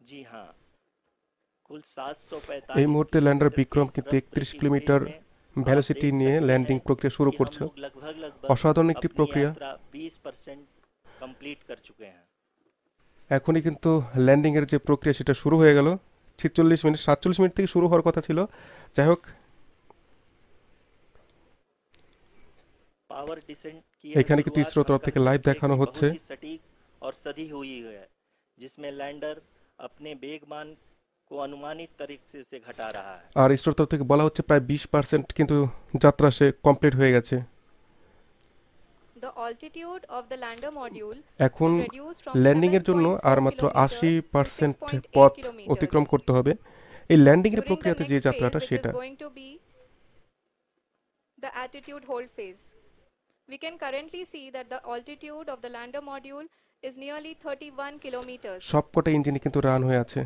जी हाँ, कुल এই 745 মুহূর্তে ল্যান্ডার किलोमीटर के বিক্রম इस কিন্তু रफ 31 ब्रेकिंग फेज কিলোমিটার में आप ভ্যালোসিটি देख নিয়ে सकते ল্যান্ডিং हैं প্রক্রিয়া শুরু कि हम করছে। लोग लगभग लगभग অসাধারণ একটি अपनी প্রক্রিয়া। यात्रा 20% कंप्लीट कर चुके हैं। এখনই কিন্তু ল্যান্ডিংয়ের যে প্রক্রিয়া সেটা শুরু হয়ে গেল। 46 মিনিট 47 মিনিট থেকে শুরু হওয়ার কথা ছিল। যাই হোক, पावर डिसेंट की यह এখানে কিন্তু शुरुआत ইসরো हम তরফ कह থেকে লাইভ सकते हैं দেখানো कि হচ্ছে। बहुत ही सटीक और सधी हुई है, जिसमें लैंडर अपने वेगमान को अनुमानित तरीके से घटा रहा है। আর ইসরোর তরফ থেকে বলা হচ্ছে প্রায় 20% কিন্তু যাত্রা সে কমপ্লিট হয়ে গেছে। The altitude of the lander module এখন will reduce from ল্যান্ডিংয়ের জন্য আর 7.4 মাত্র kilometers to 80% 6.8 পথ অতিক্রম kilometers. করতে হবে। এই ল্যান্ডিংয়ের During the প্রক্রিয়াতে যে next phase, যাত্রাটা which is সেটা। going to be the attitude hold phase, we can currently see that the altitude of the lander module is nearly 31 kilometers. সবকটা ইঞ্জিনে কিন্তু রান হয়ে আছে।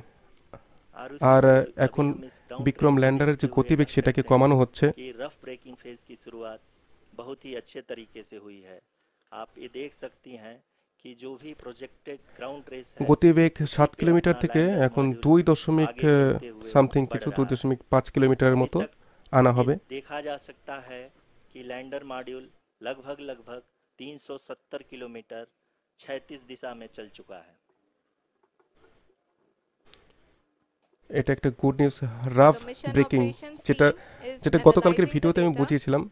आरुषि আর सर, এখন अभी हम इस ग्राउंड বিক্রম ट्रेस को ল্যান্ডারের देखते যে हुए গতিবেগ कह সেটাকে सकते हैं কমানো হচ্ছে। कि रफ ब्रेकिंग फेज की शुरुआत बहुत ही अच्छे तरीके से हुई है। आप ये देख सकती हैं कि जो भी प्रोजेक्टेड ग्राउंड रेस है গতিবেগ उसी 7 पे কিলোমিটার अपना থেকে लैंडर এখন मॉड्यूल 2 দশমিক आगे चलते हुए সামথিং बढ़ কিছু रहा है। 2.5 কিলোমিটারের अभी মতো तक আনা ये হবে। देखा जा सकता है कि लैंडर मॉड्यूल लगभग लगभग 370 किलोमीटर 36 दिशा में चल चुका है। এটা একটা good news. Rough The mission breaking, operations যেটা team is যেটা গতকালকের analyzing the ভিডিওতে আমি data. বুঝিয়েছিলাম,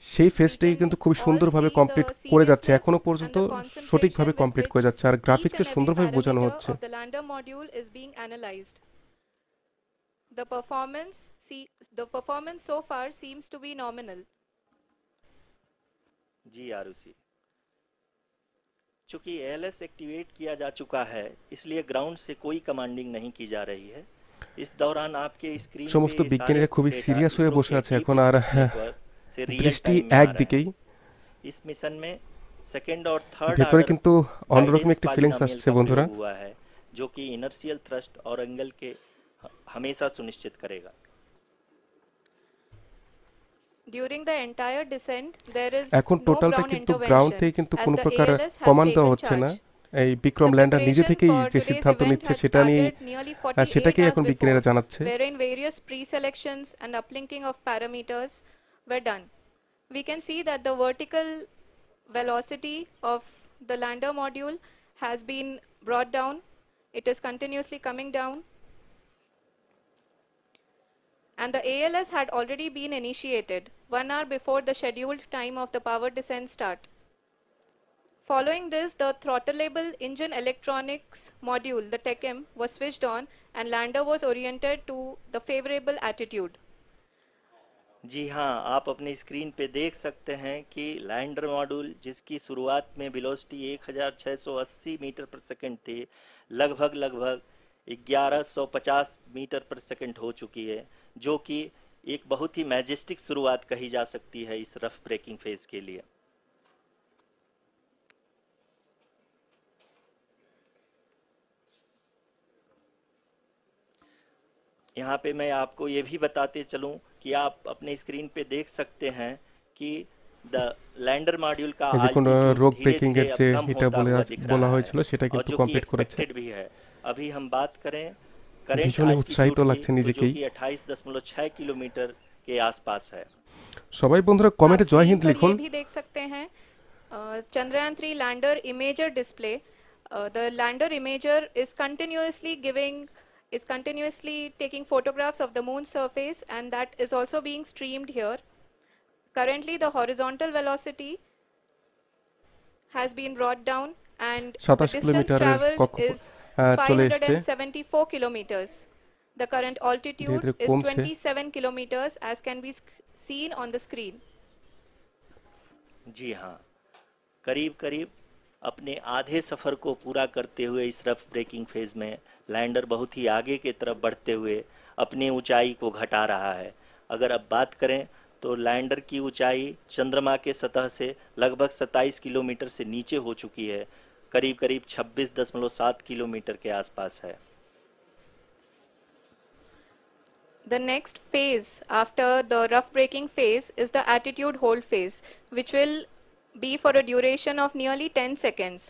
সেই We ফেজটাই can কিন্তু খুবই all সুন্দরভাবে see কমপ্লিট the করে যাচ্ছে, seriousness এখনো and পর্যন্ত the সঠিকভাবে concentration with কমপ্লিট করে which যাচ্ছে, আর each গ্রাফিক্সে and every সুন্দরভাবে বোঝানো parameter হচ্ছে। of the lander module is being analyzed. The performance so far seems to be nominal. जी आरुषि, चूंकि एएलएस एक्टिवेट किया जा चुका है, इसलिए ग्राउंड से कोई कमांडिंग नहीं की जा रही है। इस दौरान आपके स्क्रीन पे সমস্ত ये सारे বিজ্ঞানীরা খুবই डेटा সিরিয়াস হয়ে इसरो বসে के আছে डीप এখন, আর स्पेस नेटवर्क से रियल দৃষ্টি टाइम में आ रहे একদিকেই। हैं। इस मिशन में सेकेंड और थर्ड ভেতরে ऑर्डर কিন্তু অন্যরকম गाइडेंस একটি ফিলিংস पॉलिनोमियल আসছে का বন্ধুরা। प्रयोग हुआ है, जो कि इनर्शियल थ्रस्ट और एंगल के हमेशा सुनिश्चित करेगा। During the entire descent, there is এখন no টোটালটা ground কিন্তু গ্রাউন্ড intervention থেকে কিন্তু as কোনো the প্রকার ALS has কমান্ড দেওয়া taken হচ্ছে না। charge. এই বিক্রম The ল্যান্ডার নিজে preparation থেকেই for যে today's সিদ্ধান্ত event নিচ্ছে had সেটা নিয়েই started nearly 48 সেটাকেই hours এখন বিজ্ঞানীরা before, জানাচ্ছে। wherein various pre-selections and uplinking of parameters were done. We can see that the vertical velocity of the lander module has been brought down. It is continuously coming down. And the ALS had already been initiated 1 hour before the scheduled time of the power descent start. Following this, the throttleable engine electronics module, the TECM, was switched on and lander was oriented to the favorable attitude. जी हाँ, आप अपनी screen पे देख सकते हैं कि lander module, जिसकी शुरुआत में वेलोसिटी 1680 मीटर पर सेकंड थी, लगभग लगभग 1150 मीटर पर सेकंड हो चुकी है, जो कि एक बहुत ही मैजेस्टिक शुरुआत कही जा सकती है इस रफ ब्रेकिंग फेज के लिए। यहाँ पे मैं आपको ये भी बताते चलूँ कि आप अपने स्क्रीन पे देख सकते हैं कि द लैंडर मॉड्यूल का এই দেখুন आल्टीट्यूड রোগ धीरे ব্রেকিং धीरे এর अब যে कम এটা होता हुआ दिख বলা रहा है, হয়েছিল সেটা और কিন্তু जो कि কমপ্লিট করেছে। एक्सपेक्टेड भी है। अभी हम बात करें करंट ভীষণই উৎসাহিত आल्टीट्यूड की, লাগছে तो जो নিজেকেই। कि 28.6 किलोमीटर के आसपास है। সবাই বন্ধুরা आप কমেন্টে জয় स्क्रीन হিন্দ पर ये লিখুন। भी देख सकते हैं Chandrayaan 3 lander imager display. The lander imager is continuously taking photographs of the moon's surface, and that is also being streamed here. Currently, the horizontal velocity has been brought down and the 27 distance কিলোমিটারের traveled কক্ষ is চলে এসছে। 574 kilometers. The current ধীরে altitude ধীরে is কমছে। 27 kilometers as can be seen on the screen. जी हाँ, करीब करीब अपने आधे सफ़र को पूरा करते हुए इस रफ ब्रेकिंग फेज में लैंडर बहुत ही आगे की तरफ बढ़ते हुए अपनी ऊंचाई को घटा रहा है। अगर अब बात करें तो लैंडर की ऊंचाई चंद्रमा के सतह से लगभग 27 किलोमीटर से नीचे हो चुकी है, करीब करीब 26.7 किलोमीटर के आसपास है। The next phase after the rough braking phase is the attitude hold phase, which will be for a duration of nearly 10 seconds.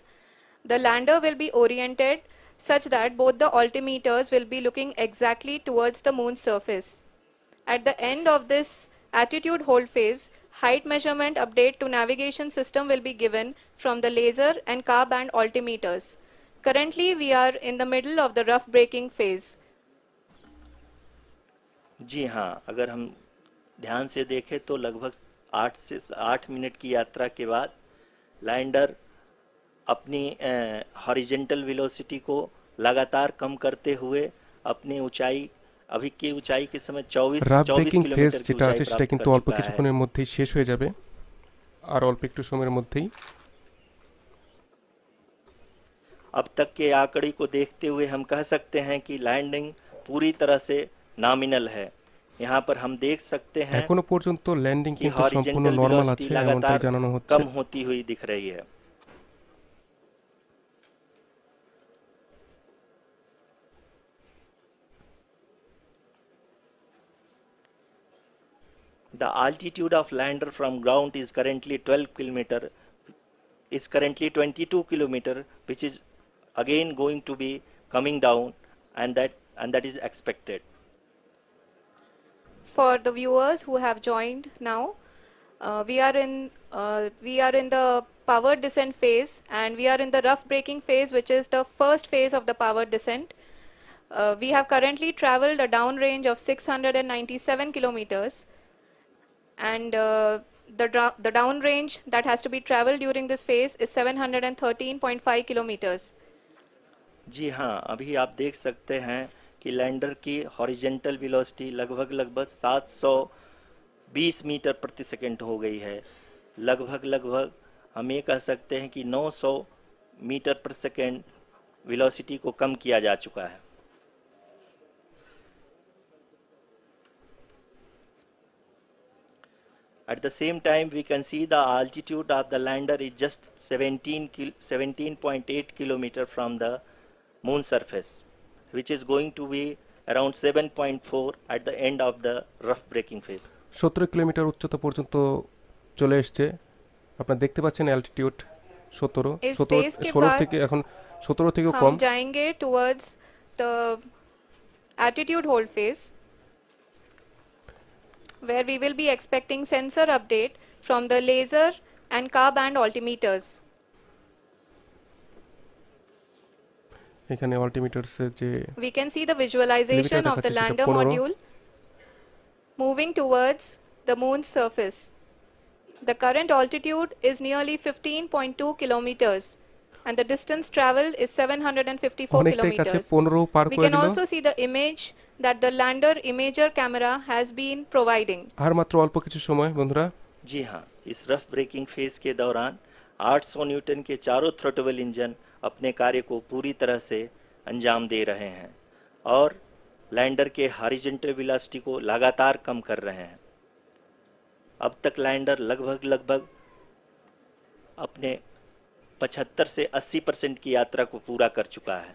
The lander will be oriented such that both the altimeters will be looking exactly towards the moon's surface. At the end of this attitude hold phase, height measurement update to navigation system will be given from the laser and car band altimeters. Currently, we are in the middle of the rough braking phase. जी हाँ, अगर हम ध्यान से देखें तो लगभग 8 minute की यात्रा के बाद लैंडर अपनी हॉरिजेंटल वेलोसिटी को लगातार कम करते हुए अपनी ऊंचाई अभी की ऊंचाई के समय 24 রাফ ব্রেকিং ফেজ किलोमीटर की যেটা ऊंचाई আছে সেটা प्राप्त কিন্তু कर অল্প चुका है। কিছুক্ষণের মধ্যেই শেষ হয়ে যাবে, আর অল্প একটু সময়ের মধ্যেই। अब तक के आंकड़े को देखते हुए हम कह सकते हैं कि लैंडिंग पूरी तरह से नॉमिनल है। यहाँ पर हम देख सकते हैं এখনো পর্যন্ত ল্যান্ডিং कि কিন্তু সম্পূর্ণ हॉरिजेंटल নর্মাল वेलोसिटी আছে এমনটাই लगातार জানানো হচ্ছে। कम होती हुई दिख रही है। The altitude of lander from ground is currently 12 kilometer, is currently 22 kilometer, which is again going to be coming down, and that is expected. For the viewers who have joined now, we are in the power descent phase, and we are in the rough braking phase, which is the first phase of the power descent. We have currently traveled a downrange of 697 kilometers, and the downrange that has to be traveled during this phase is 713.5 kilometers. जी हाँ, अभी आप देख सकते हैं कि lander की horizontal velocity लगभग 720 metre प्रति सेकंड हो गई है। लगभग हम ये कह सकते हैं कि 900 मीटर प्रति सेकंड वेलोसिटी को कम किया जा चुका है। At the same time, we can see the altitude of the lander is just 17.8 kilometer from the moon surface, which is going to be around 7.4 at the end of the rough braking phase. 17 kilometre উচ্চতা পর্যন্ত চলে এসেছে। আপনারা দেখতে পাচ্ছেন altitude 17 इस phase के 16 बाद থেকে এখন 17 থেকেও কম। हम जाएंगे towards the attitude hold phase, where we will be expecting sensor update from the laser and car band altimeters. এখানে অল্টিমিটারসের যে We can see the visualization of the দেখাচ্ছে সেটা lander 15 module moving towards the moon's surface. The current altitude is nearly 15.2 kilometers, and the distance traveled is 754 অনেকটাই কাছে kilometers. 15 per We করে can দিল। also see the image that the lander imager camera has been providing. আর মাত্র অল্প কিছু সময় বন্ধুরা। जी हाँ, इस रफ ब्रेकिंग फेज के दौरान 800 न्यूटन के चारों थ्रोटल इंजन अपने कार्य को पूरी तरह से अंजाम दे रहे हैं और लैंडर के हॉरिजॉन्टल वेलोसिटी को लगातार कम कर रहे हैं। अब तक लैंडर लगभग अपने 75 से 80% की यात्रा को पूरा कर चुका है।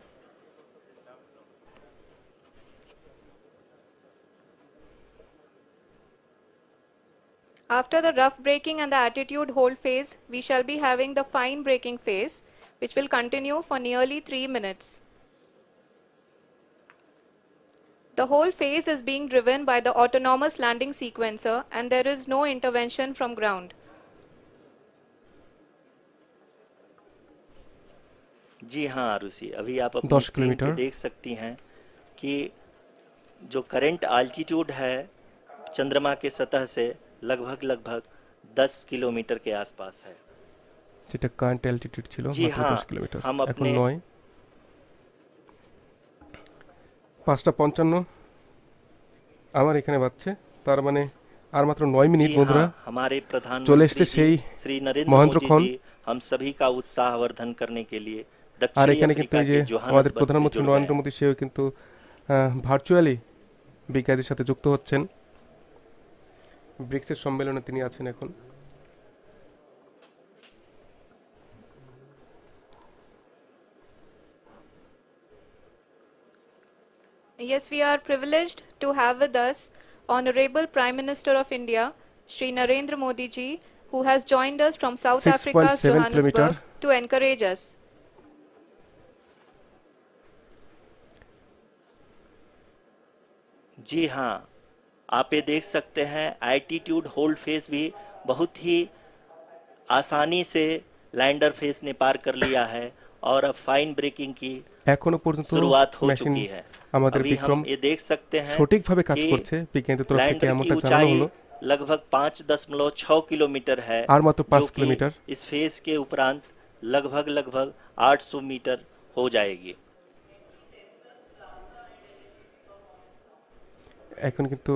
After the rough braking and the attitude hold phase, we shall be having the fine braking phase, which will continue for nearly 3 minutes. The whole phase is being driven by the autonomous landing sequencer, and there is no intervention from ground. जी हाँ आरुषि, अभी आप अपनी 10 screen पे kilometre. देख सकती हैं कि जो करंट आल्टीट्यूड है चंद्रमा के सतह से लगभग 10 किलोमीटर के आसपास है। যেটা কারেন্ট অ্যালটিটিউড ছিল जी মাত্র हाँ, 10 কিলোমিটার, हम এখন अपने 9। 5:55 আমার এখানে বাজছে, তার মানে আর মাত্র 9 মিনিট जी বন্ধুরা। हाँ, हमारे चले प्रधानमंत्री एसছে जी সেই श्री नरेंद्र মহেন্দ্র मोदी খন। जी हम सभी का उत्साहवर्धन करने के लिए আর दक्षिणी এখানে কিন্তু अफ्रीका এই যে के আমাদের जोहान्सबर्ग से প্রধানমন্ত্রী जुड़ गए নরেন্দ্র हैं। মোদী সেও কিন্তু ভার্চুয়ালি বিজ্ঞানীদের সাথে যুক্ত হচ্ছেন। ব্রিক্সের সম্মেলনে তিনি আছেন এখন। Yes, we are privileged to have with us Honorable Prime Minister of India, Shri Narendra Modi ji, who has joined us from South 6.7 Africa's Johannesburg kilometer. to encourage us. जी हाँ, आप ये देख सकते हैं एल्टीट्यूड होल्ड फेज भी बहुत ही आसानी से लैंडर फेज ने पार कर लिया है और अब फाइन ब्रेकिंग की এখনো পর্যন্ত शुरुआत हो মেশিন चुकी है। আমাদের अभी বিক্রম हम ये देख सकते हैं সঠিকভাবে কাজ कि করছে, বিজ্ঞানীদের তরফ থেকে लैंडर की এমনটা জানানো ऊंचाई হলো। लगभग 5.6 किलोमीटर है, আর মাত্র जो 5 कि কিলোমিটার। इस फेज के उपरांत लगभग 800 मीटर हो जाएगी। এখন কিন্তু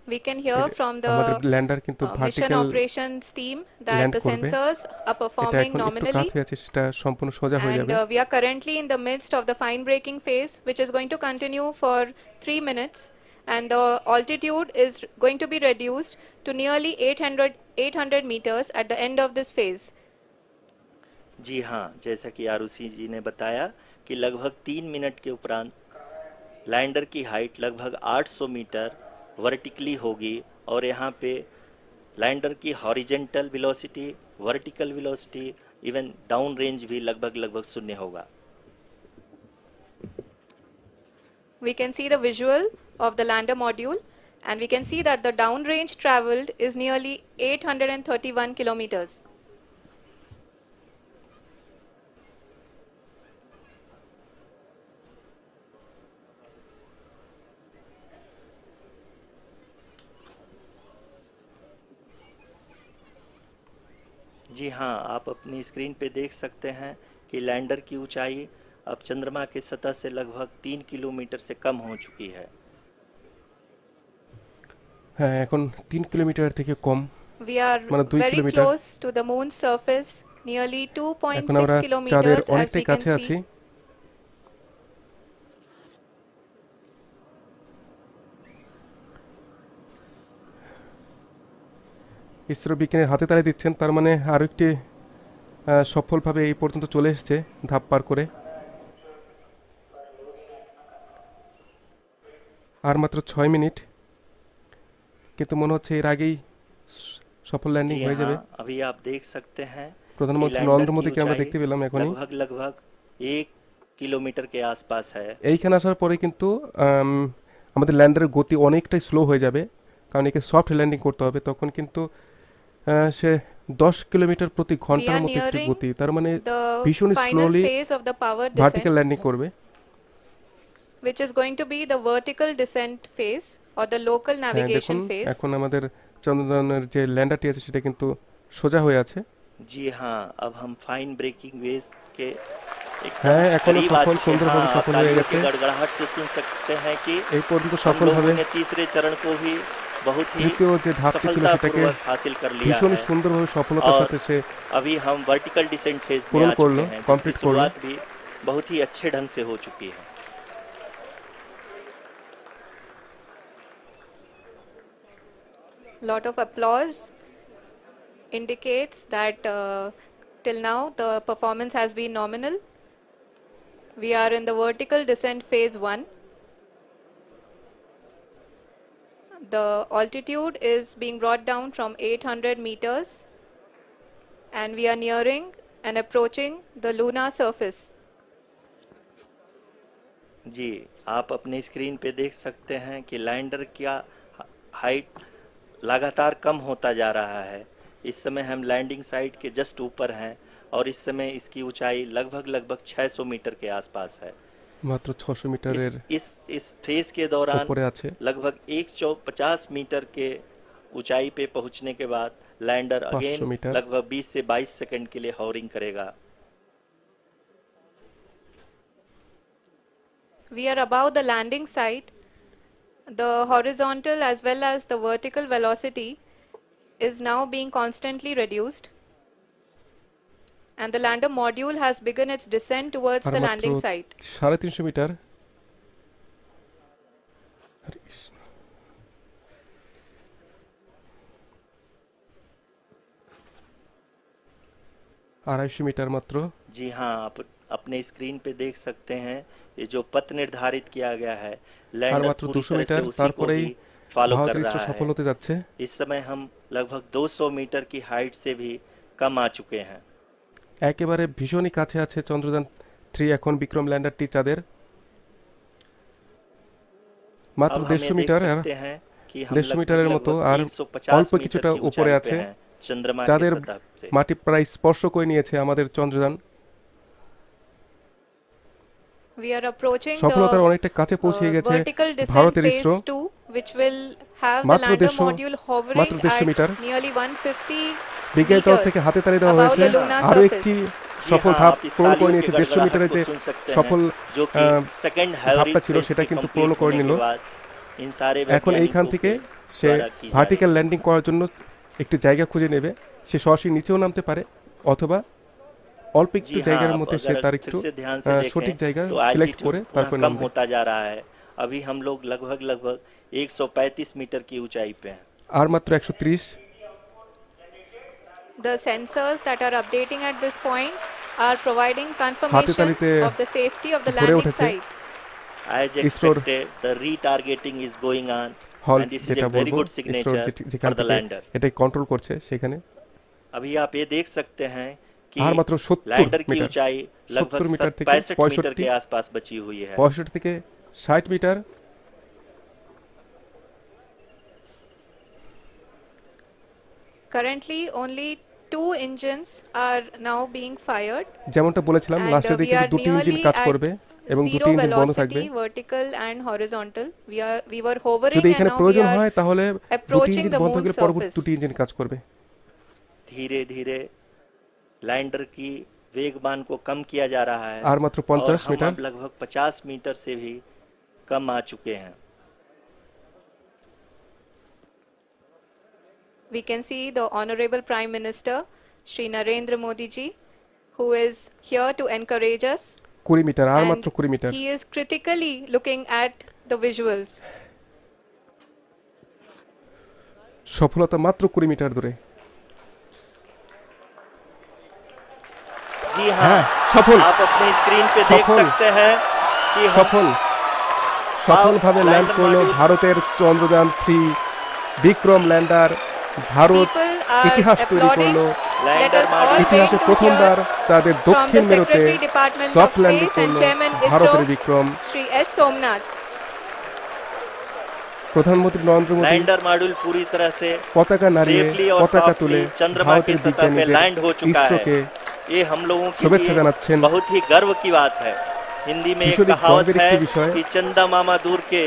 We can hear from আমাদের the ল্যান্ডার কিন্তু mission vertical operations team that land the করবে। sensors are এটা performing এখন একটু nominally, কাত হয়ে আছে, সেটা সম্পূর্ণ সোজা হয়ে and যাবে। we are currently in the midst of the fine braking phase, which is going to continue for 3 minutes, and the altitude is going to be reduced to nearly 800 meters at the end of this phase. जी हाँ, जैसा कि आरुषि जी ने बताया कि लगभग 3 minute के उपरांत lander की हाइट लगभग 800 मीटर वर्टिकली होगी और यहाँ पे लैंडर की horizontal velocity, vertical velocity, even down range भी लगभग शून्य होगा। We can see the visual of the lander module, and we can see that the downrange traveled is nearly 831 kilometers. जी हाँ, आप अपनी स्क्रीन पे देख सकते हैं कि लैंडर की ऊंचाई अब चंद्रमा की सतह से लगभग 3 किलोमीटर से कम हो चुकी है। হ্যাঁ, এখন 3 কিলোমিটার থেকে কম, We are মানে 2 very kilometre. close to the moon's surface, nearly এখন আমরা 2.6 চাঁদের kilometers, as অনেকটাই we can কাছে আছি। see. ইসরো বিজ্ঞানীর হাতে তালি দিচ্ছেন, তার মানে আরও একটি সফলভাবে এই পর্যন্ত চলে এসেছে ধাপ পার করে। আর মাত্র 6 মিনিট, কিন্তু মনে হচ্ছে এর আগেই সফল ল্যান্ডিং जी হয়ে যাবে। हाँ, अभी आप देख सकते हैं कि প্রধানমন্ত্রী लैंडर নরেন্দ্র की মোদীকে আমরা ऊंचाई দেখতে পেলাম এখনই। लगभग 1 किलोमीटर के आसपास है। এইখানে আসার পরে কিন্তু আমাদের ল্যান্ডারের গতি অনেকটাই স্লো হয়ে যাবে, কারণ একে সফট ল্যান্ডিং করতে হবে। তখন কিন্তু সে 10 কিলোমিটার প্রতি We ঘন্টার are মতো একটি nearing গতি, তার মানে the ভীষণ final slowly phase of the power vertical descent, landing করবে। which is going to be the vertical descent phase or the local হ্যাঁ, দেখুন navigation phase. এখন আমাদের চন্দ্রযানের যে ল্যান্ডারটি আছে সেটা কিন্তু সোজা হয়ে আছে। जी हाँ, अब हम फाइन ब्रेकिंग वेव के एकदम হ্যাঁ, এখনো करीब आ সফল, चुके हैं। সুন্দরভাবে हाँ, आप সফল হয়ে तालियों গেছে। की गड़गड़ाहट से सुन सकते हैं कि এই পর্যন্ত हम लोगों সফলভাবে ने तीसरे चरण को भी बहुत ही তৃতীয় যে ধাপটি ছিল সেটাকে सफलतापूर्वक हासिल कर लिया ভীষণ है সুন্দরভাবে সফলতার और সাথে সে अभी हम वर्टिकल डिसेंट फेज में पूर्ण आ कर चुके लो, हैं, complete जिसकी कर लो। शुरुआत भी बहुत ही अच्छे ढंग से हो चुकी है। Lot of applause indicates that till now the performance has been nominal. We are in the vertical descent phase 1. The altitude is being brought down from 800 meters, and we are nearing and approaching the lunar surface. जी, आप अपने screen पे देख सकते हैं कि lander का height लगातार कम होता जा रहा है। इस समय हम लैंडिंग साइट के जस्ट ऊपर हैं और इस समय इसकी ऊंचाई लगभग 600 मीटर के आसपास है। মাত্র 600 মিটারের इस फेज के दौरान উপরে আছে। लगभग 150 मीटर के ऊंचाई पे पहुंचने के बाद लैंडर 500 अगेन मीटर। लगभग 20 से 22 सेकंड के लिए हॉवरिंग करेगा। We are above the landing site. The horizontal as well as the vertical velocity is now being constantly reduced, and the lander module has begun its descent towards আর the মাত্র landing site. 350 metre. Hare Krishna. 250 metre মাত্র। जी हाँ, आप अपने screen पे देख सकते हैं ये जो पथ निर्धारित किया गया है, আর लैंडर মাত্র पूरी 200 तरह से মিটার, उसी को তারপরেই ही फॉलो कर ভারতের ইসরো रहा সফল है। হতে যাচ্ছে। इस समय हम लगभग 200 मीटर की हाइट से भी कम आ चुके हैं। একেবারে ভীষণই কাছে আছে চন্দ্রযান 3 এখন বিক্রম ল্যান্ডারটি চাঁদের। মাত্র अब 150 हमें देख মিটার আর सकते हैं कि हम 150 মিটারের মতো लगभग আর 150 অল্প मीटर কিছুটা की উপরে ऊंचाई पे আছে, हैं चंद्रमा के যাদের सतह से। মাটি প্রায় স্পর্শ করে নিয়েছে আমাদের চন্দ্রযান। We are approaching সফলতার the অনেকটা কাছে পৌঁছে গেছে vertical descent ভারতের phase ISRO. 2, which will have the মাত্র lander 150 module hovering মাত্র 150 at মিটার। nearly 150 বিজ্ঞানীর তরফ থেকে meters হাতে তালি দেওয়া above হয়েছে। the lunar আরও surface. একটি जी সফল हाँ, ধাপ आप इस পূরণ করে तालियों के নিয়েছে। 150 गड़गड़ाहट মিটারের को যে सुन सकते हैं, সফল जो कि सेकंड ধাপটা ছিল फेज সেটা की কিন্তু कंप्लीट পূরণ করে होने নিল। के बाद इन सारे এখন এইখান वैज्ञानिकों থেকে के সে द्वारा की जा ভার্টিক্যাল रही ল্যান্ডিং করার জন্য একটি জায়গা খুঁজে নেবে। সে সরাসরি নিচেও নামতে পারে অথবা অল্প একটু जी हाँ, জায়গার आप মধ্যে সে अगर তার फिर একটু से ध्यान से সঠিক देखें জায়গা तो সিলেক্ট एल्टीट्यूड করে पुनः তারপর कम নামবে। होता जा रहा है। अभी हम लोग लगभग 135 मीटर की ऊंचाई पे हैं। আর মাত্র 130। The sensors that are updating at this point are providing হাতে confirmation তালিতে of the safety of the ভরে landing উঠেছে। site. As ইসরোর expected, the retargeting is going on, হল and this is যেটা a very বলবো, good ইসরোর signature যেখান for the থেকে lander. এটাই কন্ট্রোল করছে সেখানে। अभी आप ये देख सकते हैं कि আর মাত্র 70 लैंडर की মিটার। ऊंचाई 70 लगभग মিটার থেকে 65 मीटर 65 के आसपास बची हुई है। 65 থেকে 60 metre. Currently, only 2 engines are now being fired. যেমনটা বলেছিলাম And লাস্টের we দিকে are দুটি ইঞ্জিন nearly কাজ at করবে এবং zero দুটি ইঞ্জিন বন্ধ থাকবে। velocity, vertical and horizontal. We were hovering যদি and এখানে now we প্রয়োজন are হয় তাহলে দুটি approaching ইঞ্জিন the বন্ধ moon's করে পরবর্তী surface. দুটি ইঞ্জিন কাজ করবে। धीरे धीरे लैंडर की वेगमान को कम किया जा रहा है আর মাত্র और 50 हम মিটার। अब लगभग 50 मीटर से भी कम आ चुके हैं। We can see the Honorable Prime Minister, Shri Narendra Modi ji, who is here to encourage us. 20 metre, আর And মাত্র 20 metre. he is critically looking at the visuals. সফলতা মাত্র 20 মিটার দূরে। जी हाँ, हाँ, सफल। आप अपने स्क्रीन पे देख सफल। सकते हैं कि हम সফলভাবে ল্যান্ড ল্যান্ডার করলো মডিউল। ভারতের Chandrayaan 3 Vikram lander. Bharat People are ইতিহাস তৈরি applauding. করলো। Let lander us all module wait ইতিহাসে to প্রথমবার hear তাদের from দক্ষিণ the মেরুতে Secretary Department of soft landing Space and করলো Chairman ভারতের ISRO, Vikram. Shri S. Somnath. প্রধানমন্ত্রী নরেন্দ্র মোদী लैंडर मॉड्यूल पूरी तरह से পতাকা নাড়িয়ে सेफली और পতাকা তুলে सॉफ्टली चंद्रमा ভারতের की सतह पे বিজ্ঞানীদের लैंड हो चुका है। ইসরোকে ये हम लोगों के शुभेच्छा लिए জানাচ্ছেন। बहुत ही गर्व की बात है। हिंदी में एक भीषण कहावत गर्वेर है একটি বিষয়। कि चंदा मामा दूर के,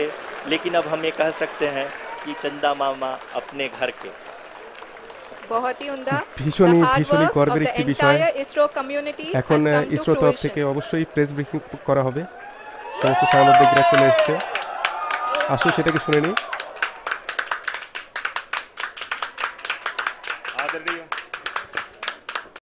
लेकिन अब हम ये कह सकते हैं कि चंदा मामा अपने घर के। बहुत ही उम्दा। ভীষণই The hard ভীষণই work of গর্বের the একটি বিষয়। entire ISRO community has এখন come to ইসরো তরফ fruition. থেকে অবশ্যই প্রেস ব্রিফিং করা হবে। সমস্ত সাংবাদিকরা চলে এসছে, আসুন সেটাকে শুনে নিই। आदरणीय